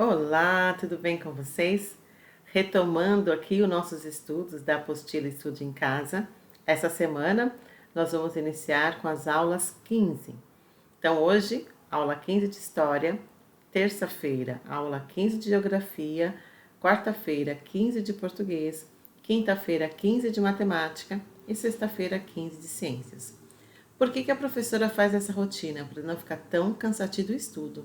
Olá, tudo bem com vocês? Retomando aqui os nossos estudos da apostila Estude em Casa. Essa semana nós vamos iniciar com as aulas 15. Então hoje, aula 15 de História, terça-feira, aula 15 de Geografia, quarta-feira, 15 de Português, quinta-feira, 15 de Matemática e sexta-feira, 15 de Ciências. Por que a professora faz essa rotina? Para não ficar tão cansativo o estudo.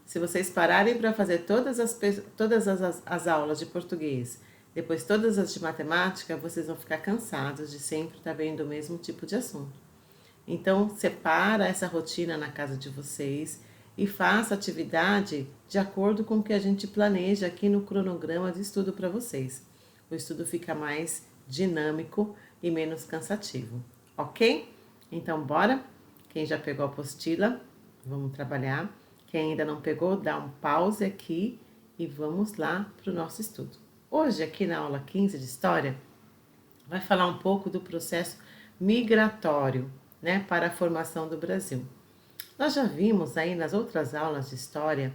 Se vocês pararem para fazer todas as aulas de português, depois todas as de matemática, vocês vão ficar cansados de sempre estar vendo o mesmo tipo de assunto. Então, separa essa rotina na casa de vocês e faça atividade de acordo com o que a gente planeja aqui no cronograma de estudo para vocês. O estudo fica mais dinâmico e menos cansativo, ok? Então, bora? Quem já pegou a apostila, vamos trabalhar. Quem ainda não pegou, dá um pause aqui e vamos lá para o nosso estudo. Hoje, aqui na aula 15 de História, vai falar um pouco do processo migratório, né, para a formação do Brasil. Nós já vimos aí nas outras aulas de História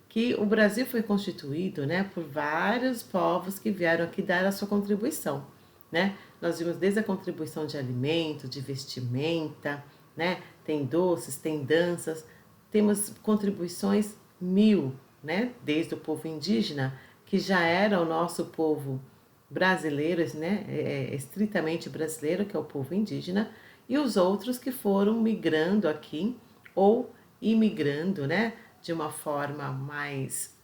que o Brasil foi constituído, né, por vários povos que vieram aqui dar a sua contribuição, né? Nós vimos desde a contribuição de alimento, de vestimenta, né? Tem doces, tem danças. Temos contribuições mil, né? Desde o povo indígena, que já era o nosso povo brasileiro, né? Estritamente brasileiro, que é o povo indígena, e os outros que foram migrando aqui ou imigrando, né? De uma forma mais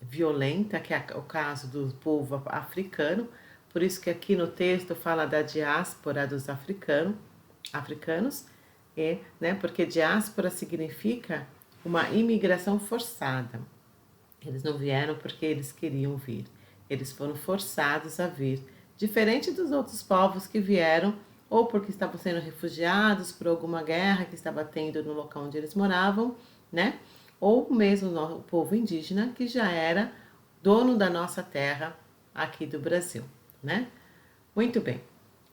violenta, que é o caso do povo africano. Por isso que aqui no texto fala da diáspora dos africanos, né, porque diáspora significa uma imigração forçada. Eles não vieram porque eles queriam vir, eles foram forçados a vir. Diferente dos outros povos que vieram ou porque estavam sendo refugiados por alguma guerra que estava tendo no local onde eles moravam, né? Ou mesmo o povo indígena que já era dono da nossa terra aqui do Brasil, né? Muito bem.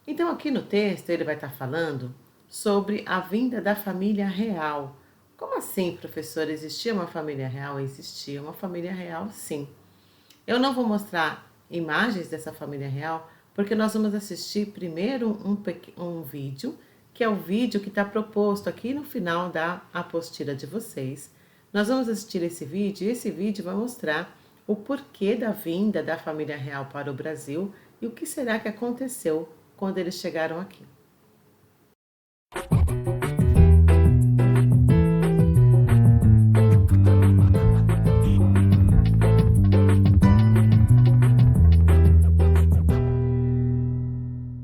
Então aqui no texto ele vai estar falando sobre a vinda da família real. Como assim, professor? Existia uma família real? Existia uma família real, sim. Eu não vou mostrar imagens dessa família real, porque nós vamos assistir primeiro um vídeo, que é o vídeo que está proposto aqui no final da apostila de vocês. Nós vamos assistir esse vídeo, e esse vídeo vai mostrar o porquê da vinda da família real para o Brasil e o que será que aconteceu quando eles chegaram aqui.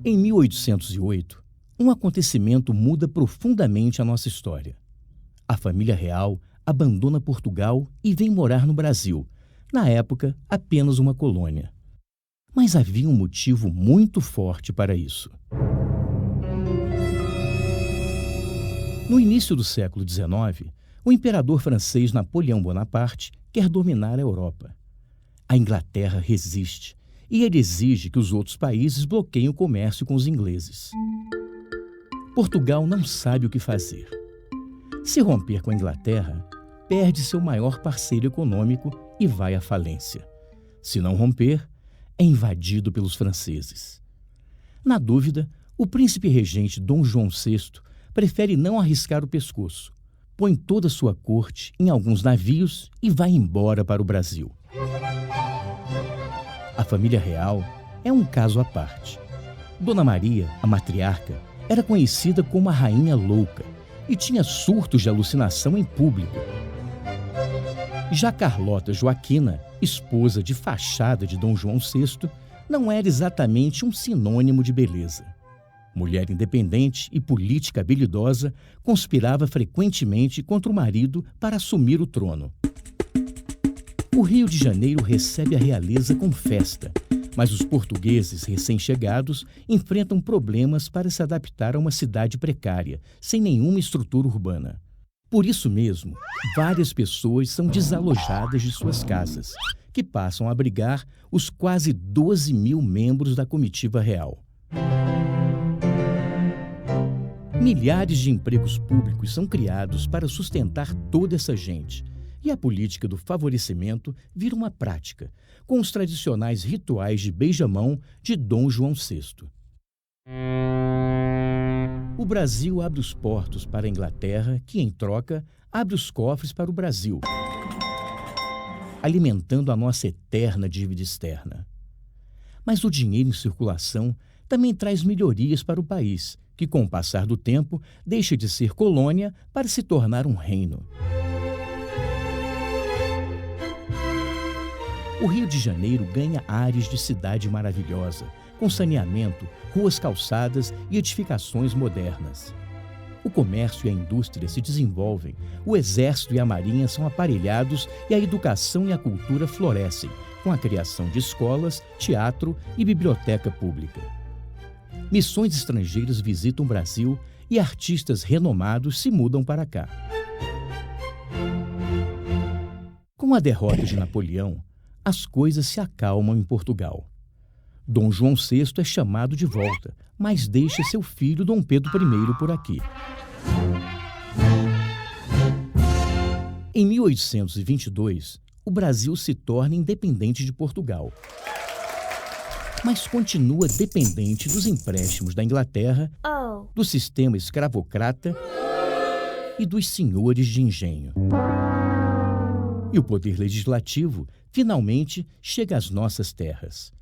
Em 1808, um acontecimento muda profundamente a nossa história. A família real abandona Portugal e vem morar no Brasil, na época apenas uma colônia. Mas havia um motivo muito forte para isso. No início do século XIX, o imperador francês Napoleão Bonaparte quer dominar a Europa. A Inglaterra resiste e ele exige que os outros países bloqueiem o comércio com os ingleses. Portugal não sabe o que fazer. Se romper com a Inglaterra, perde seu maior parceiro econômico e vai à falência. Se não romper, é invadido pelos franceses. Na dúvida, o príncipe regente Dom João VI prefere não arriscar o pescoço, põe toda a sua corte em alguns navios e vai embora para o Brasil. A família real é um caso à parte. Dona Maria, a matriarca, era conhecida como a Rainha Louca e tinha surtos de alucinação em público. Já Carlota Joaquina, esposa de fachada de Dom João VI, não era exatamente um sinônimo de beleza. Mulher independente e política habilidosa, conspirava frequentemente contra o marido para assumir o trono. O Rio de Janeiro recebe a realeza com festa, mas os portugueses recém-chegados enfrentam problemas para se adaptar a uma cidade precária, sem nenhuma estrutura urbana. Por isso mesmo, várias pessoas são desalojadas de suas casas, que passam a abrigar os quase 12 mil membros da comitiva real. Milhares de empregos públicos são criados para sustentar toda essa gente, e a política do favorecimento vira uma prática, com os tradicionais rituais de beijamão de Dom João VI. O Brasil abre os portos para a Inglaterra, que, em troca, abre os cofres para o Brasil, alimentando a nossa eterna dívida externa. Mas o dinheiro em circulação também traz melhorias para o país, que, com o passar do tempo, deixa de ser colônia para se tornar um reino. O Rio de Janeiro ganha ares de cidade maravilhosa, com saneamento, ruas calçadas e edificações modernas. O comércio e a indústria se desenvolvem, o exército e a marinha são aparelhados e a educação e a cultura florescem, com a criação de escolas, teatro e biblioteca pública. Missões estrangeiras visitam o Brasil e artistas renomados se mudam para cá. Com a derrota de Napoleão, as coisas se acalmam em Portugal. Dom João VI é chamado de volta, mas deixa seu filho Dom Pedro I por aqui. Em 1822, o Brasil se torna independente de Portugal, mas continua dependente dos empréstimos da Inglaterra, do sistema escravocrata e dos senhores de engenho. E o poder legislativo finalmente chega às nossas terras.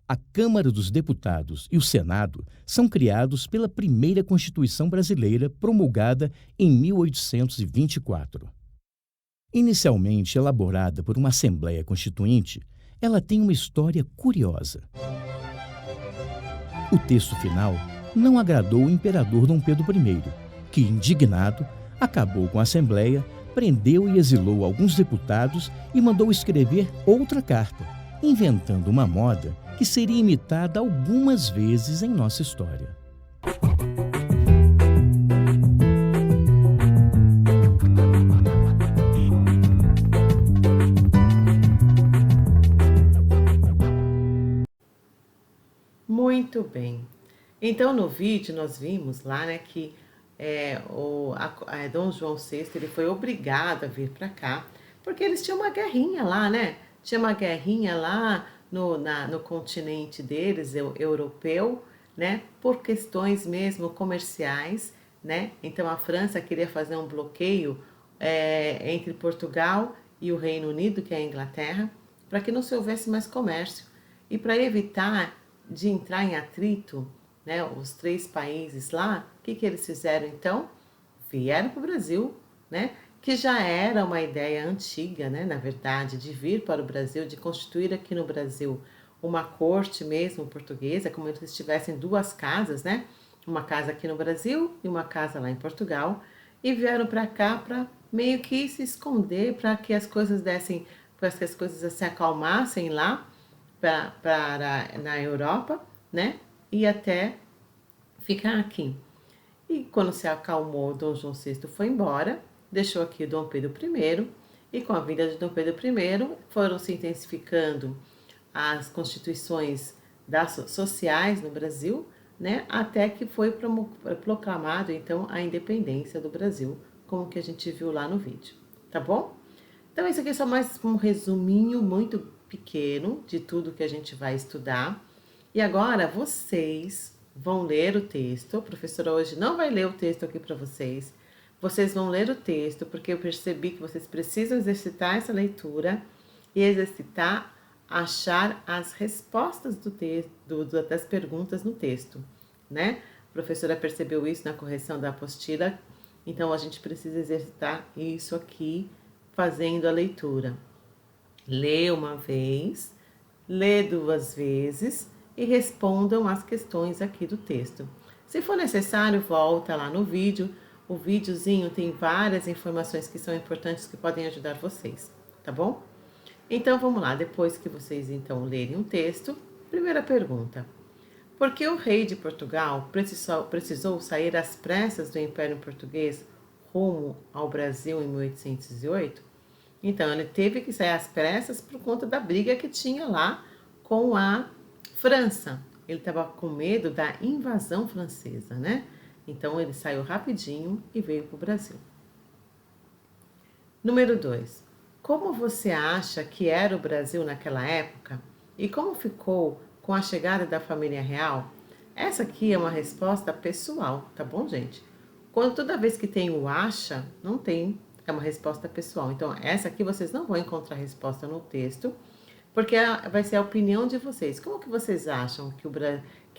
A Câmara dos Deputados e o Senado são criados pela primeira Constituição brasileira, promulgada em 1824. Inicialmente elaborada por uma Assembleia Constituinte, ela tem uma história curiosa. O texto final não agradou o imperador Dom Pedro I, que, indignado, acabou com a Assembleia, prendeu e exilou alguns deputados e mandou escrever outra carta, inventando uma moda que seria imitada algumas vezes em nossa história. Muito bem. Então, no vídeo, nós vimos lá, né, que Dom João VI ele foi obrigado a vir para cá, porque eles tinham uma guerrinha lá, né? Tinha uma guerrinha lá no continente deles, europeu, né? Por questões mesmo comerciais, né? Então, a França queria fazer um bloqueio entre Portugal e o Reino Unido, que é a Inglaterra, para que não se houvesse mais comércio. E para evitar de entrar em atrito, né, os três países lá, o que eles fizeram então? Vieram para o Brasil, né, que já era uma ideia antiga, né, na verdade, de vir para o Brasil, de constituir aqui no Brasil uma corte mesmo portuguesa, como se eles tivessem duas casas, né, uma casa aqui no Brasil e uma casa lá em Portugal, e vieram para cá para meio que se esconder, para que as coisas para que as coisas se acalmassem lá na Europa, né, e até ficar aqui. E quando se acalmou, Dom João VI foi embora, deixou aqui Dom Pedro I, e com a vinda de Dom Pedro I foram se intensificando as constituições sociais no Brasil, né, até que foi proclamado então a independência do Brasil, como que a gente viu lá no vídeo, tá bom? Então isso aqui é só mais um resuminho muito pequeno de tudo que a gente vai estudar. E agora vocês vão ler o texto. A professora hoje não vai ler o texto aqui para vocês. Vocês vão ler o texto, porque eu percebi que vocês precisam exercitar essa leitura e exercitar achar as respostas das perguntas no texto, né? A professora percebeu isso na correção da apostila, então a gente precisa exercitar isso aqui fazendo a leitura. Lê uma vez, lê duas vezes e respondam as questões aqui do texto. Se for necessário, volta lá no vídeo. O videozinho tem várias informações que são importantes que podem ajudar vocês, tá bom? Então vamos lá, depois que vocês então lerem o texto, primeira pergunta. Por que o rei de Portugal precisou sair às pressas do Império Português rumo ao Brasil em 1808? Então, ele teve que sair às pressas por conta da briga que tinha lá com a França. Ele estava com medo da invasão francesa, né? Então, ele saiu rapidinho e veio para o Brasil. Número 2. Como você acha que era o Brasil naquela época? E como ficou com a chegada da família real? Essa aqui é uma resposta pessoal, tá bom, gente? Quando toda vez que tem o acha, não tem, é uma resposta pessoal. Então, essa aqui vocês não vão encontrar resposta no texto, porque vai ser a opinião de vocês. Como que vocês acham que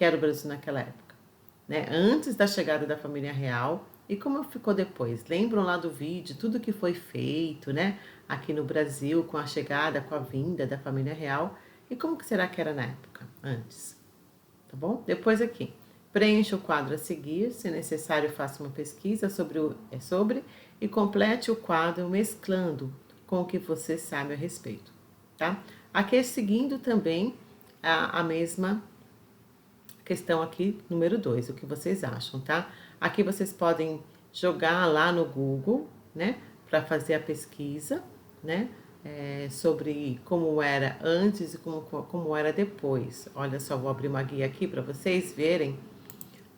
era o Brasil naquela época? Né? Antes da chegada da família real e como ficou depois. Lembram lá do vídeo, tudo que foi feito, né? Aqui no Brasil, com a chegada, com a vinda da família real. E como que será que era na época, antes? Tá bom? Depois aqui, preencha o quadro a seguir, se necessário faça uma pesquisa sobre e complete o quadro mesclando com o que você sabe a respeito, tá? Aqui seguindo também a mesma questão aqui, número 2, o que vocês acham, tá? Aqui vocês podem jogar lá no Google, né? Para fazer a pesquisa, né? Sobre como era antes e como era depois. Olha só, vou abrir uma guia aqui para vocês verem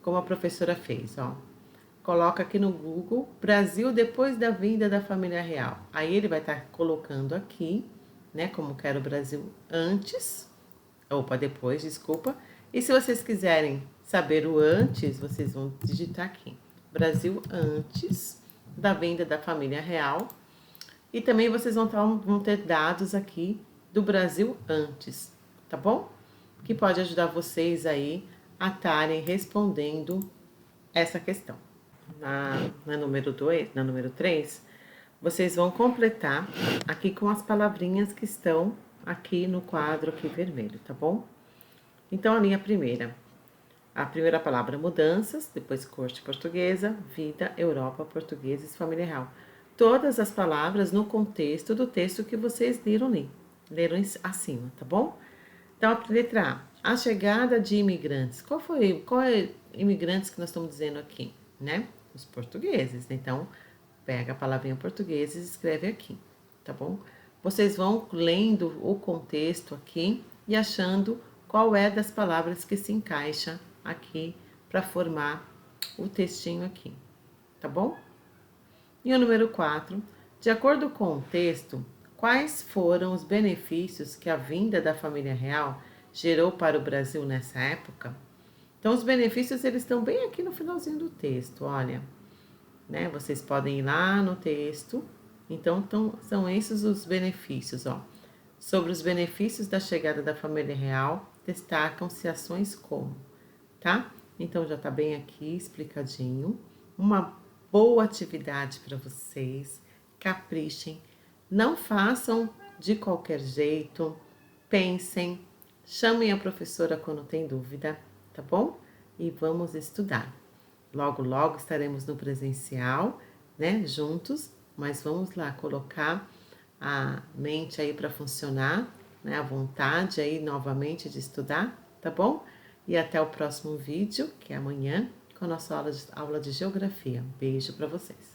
como a professora fez, ó. Coloca aqui no Google, Brasil depois da vinda da família real. Aí ele vai estar colocando aqui, né? Como que era o Brasil antes, depois, desculpa. E se vocês quiserem saber o antes, vocês vão digitar aqui. Brasil antes da vinda da família real. E também vocês vão ter dados aqui do Brasil antes, tá bom? Que pode ajudar vocês aí a estarem respondendo essa questão. Na número 2, na número 3, vocês vão completar aqui com as palavrinhas que estão aqui no quadro aqui vermelho, tá bom? Então, a primeira palavra mudanças, depois corte portuguesa, vida, Europa, portugueses, família real. Todas as palavras no contexto do texto que vocês leram acima, tá bom? Então, a letra A, a chegada de imigrantes. Qual é imigrantes que nós estamos dizendo aqui, né? Os portugueses. Então, pega a palavrinha portugueses e escreve aqui, tá bom? Vocês vão lendo o contexto aqui e achando qual é das palavras que se encaixa aqui para formar o textinho aqui, tá bom? E o número 4, de acordo com o texto, quais foram os benefícios que a vinda da família real gerou para o Brasil nessa época? Então, os benefícios, eles estão bem aqui no finalzinho do texto, olha, né? Vocês podem ir lá no texto, então são esses os benefícios, ó. Sobre os benefícios da chegada da família real, destacam-se ações como, tá? Então, já tá bem aqui explicadinho. Uma boa atividade para vocês, caprichem, não façam de qualquer jeito, pensem, chamem a professora quando tem dúvida, tá bom? E vamos estudar. Logo, logo estaremos no presencial, né, juntos, mas vamos lá colocar a mente aí para funcionar, né, a vontade aí novamente de estudar, tá bom? E até o próximo vídeo, que é amanhã, com a nossa aula de geografia. Beijo para vocês.